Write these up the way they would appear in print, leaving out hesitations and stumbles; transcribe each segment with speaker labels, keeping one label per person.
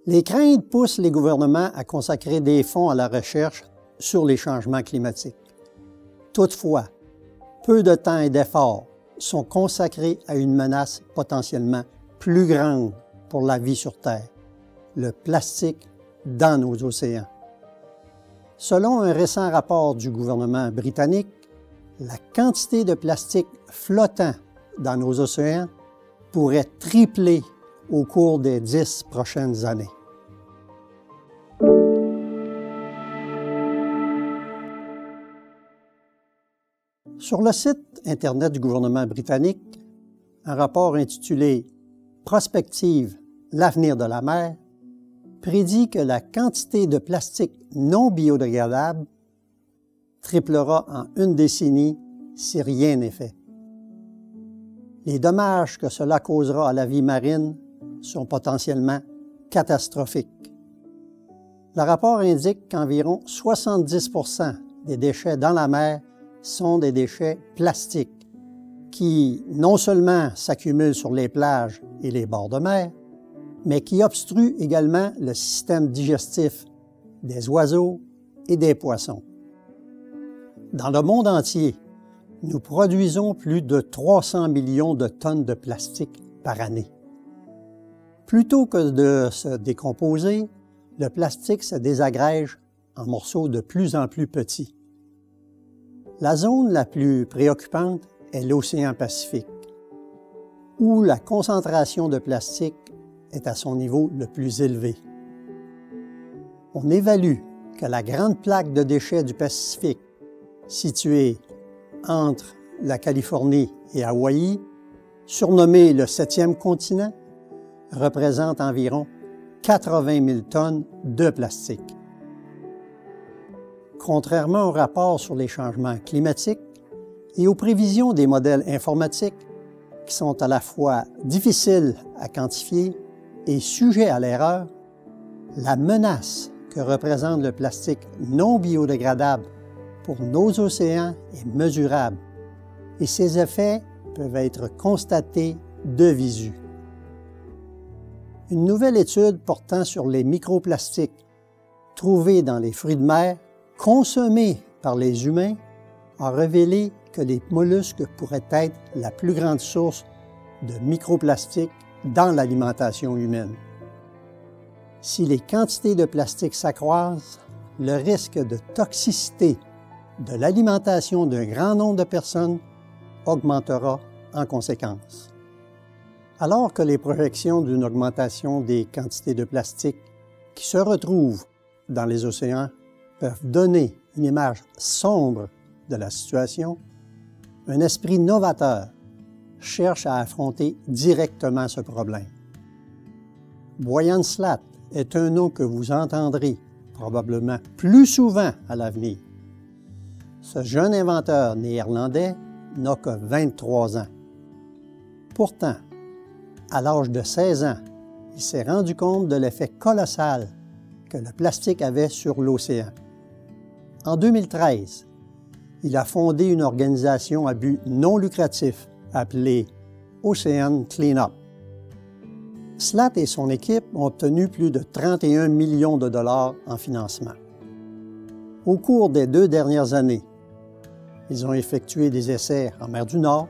Speaker 1: Les craintes poussent les gouvernements à consacrer des fonds à la recherche sur les changements climatiques. Toutefois, peu de temps et d'efforts sont consacrés à une menace potentiellement plus grande pour la vie sur Terre, le plastique dans nos océans. Selon un récent rapport du gouvernement britannique, la quantité de plastique flottant dans nos océans pourrait tripler au cours des 10 prochaines années. Sur le site Internet du gouvernement britannique, un rapport intitulé « Prospective, l'avenir de la mer » prédit que la quantité de plastique non biodégradable triplera en une décennie si rien n'est fait. Les dommages que cela causera à la vie marine sont potentiellement catastrophiques. Le rapport indique qu'environ 70% des déchets dans la mer sont des déchets plastiques qui non seulement s'accumulent sur les plages et les bords de mer, mais qui obstruent également le système digestif des oiseaux et des poissons. Dans le monde entier, nous produisons plus de 300 millions de tonnes de plastique par année. Plutôt que de se décomposer, le plastique se désagrège en morceaux de plus en plus petits. La zone la plus préoccupante est l'océan Pacifique, où la concentration de plastique est à son niveau le plus élevé. On évalue que la grande plaque de déchets du Pacifique, située entre la Californie et Hawaï, surnommée le 7e continent, représente environ 80 000 tonnes de plastique. Contrairement au rapport sur les changements climatiques et aux prévisions des modèles informatiques, qui sont à la fois difficiles à quantifier et sujets à l'erreur, la menace que représente le plastique non biodégradable pour nos océans est mesurable et ses effets peuvent être constatés de visu. Une nouvelle étude portant sur les microplastiques trouvés dans les fruits de mer consommés par les humains a révélé que les mollusques pourraient être la plus grande source de microplastiques dans l'alimentation humaine. Si les quantités de plastique s'accroissent, le risque de toxicité de l'alimentation d'un grand nombre de personnes augmentera en conséquence. Alors que les projections d'une augmentation des quantités de plastique qui se retrouvent dans les océans peuvent donner une image sombre de la situation, un esprit novateur cherche à affronter directement ce problème. Boyan Slat est un nom que vous entendrez probablement plus souvent à l'avenir. Ce jeune inventeur néerlandais n'a que 23 ans. Pourtant, à l'âge de 16 ans, il s'est rendu compte de l'effet colossal que le plastique avait sur l'océan. En 2013, il a fondé une organisation à but non lucratif appelée Ocean Cleanup. Slat et son équipe ont obtenu plus de 31 millions de dollars en financement. Au cours des 2 dernières années, ils ont effectué des essais en mer du Nord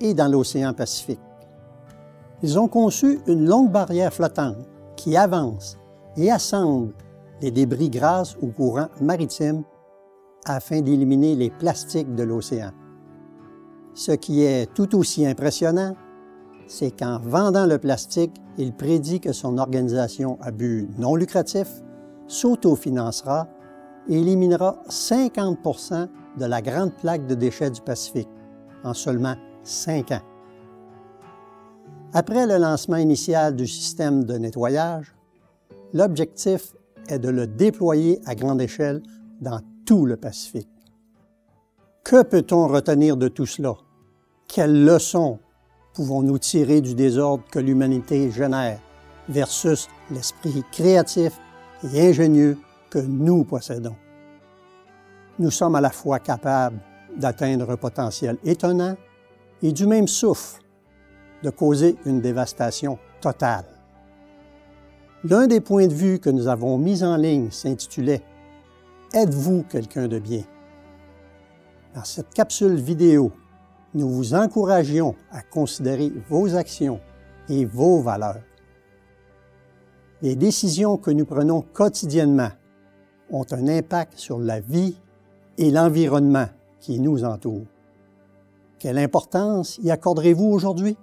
Speaker 1: et dans l'océan Pacifique. Ils ont conçu une longue barrière flottante qui avance et assemble les débris grâce au courant maritime afin d'éliminer les plastiques de l'océan. Ce qui est tout aussi impressionnant, c'est qu'en vendant le plastique, il prédit que son organisation à but non lucratif s'autofinancera et éliminera 50% de la grande plaque de déchets du Pacifique en seulement 5 ans. Après le lancement initial du système de nettoyage, l'objectif est de le déployer à grande échelle dans tout le Pacifique. Que peut-on retenir de tout cela? Quelles leçons pouvons-nous tirer du désordre que l'humanité génère versus l'esprit créatif et ingénieux que nous possédons? Nous sommes à la fois capables d'atteindre un potentiel étonnant et du même souffle de causer une dévastation totale. L'un des points de vue que nous avons mis en ligne s'intitulait « Êtes-vous quelqu'un de bien ?» Dans cette capsule vidéo, nous vous encourageons à considérer vos actions et vos valeurs. Les décisions que nous prenons quotidiennement ont un impact sur la vie et l'environnement qui nous entoure. Quelle importance y accorderez-vous aujourd'hui?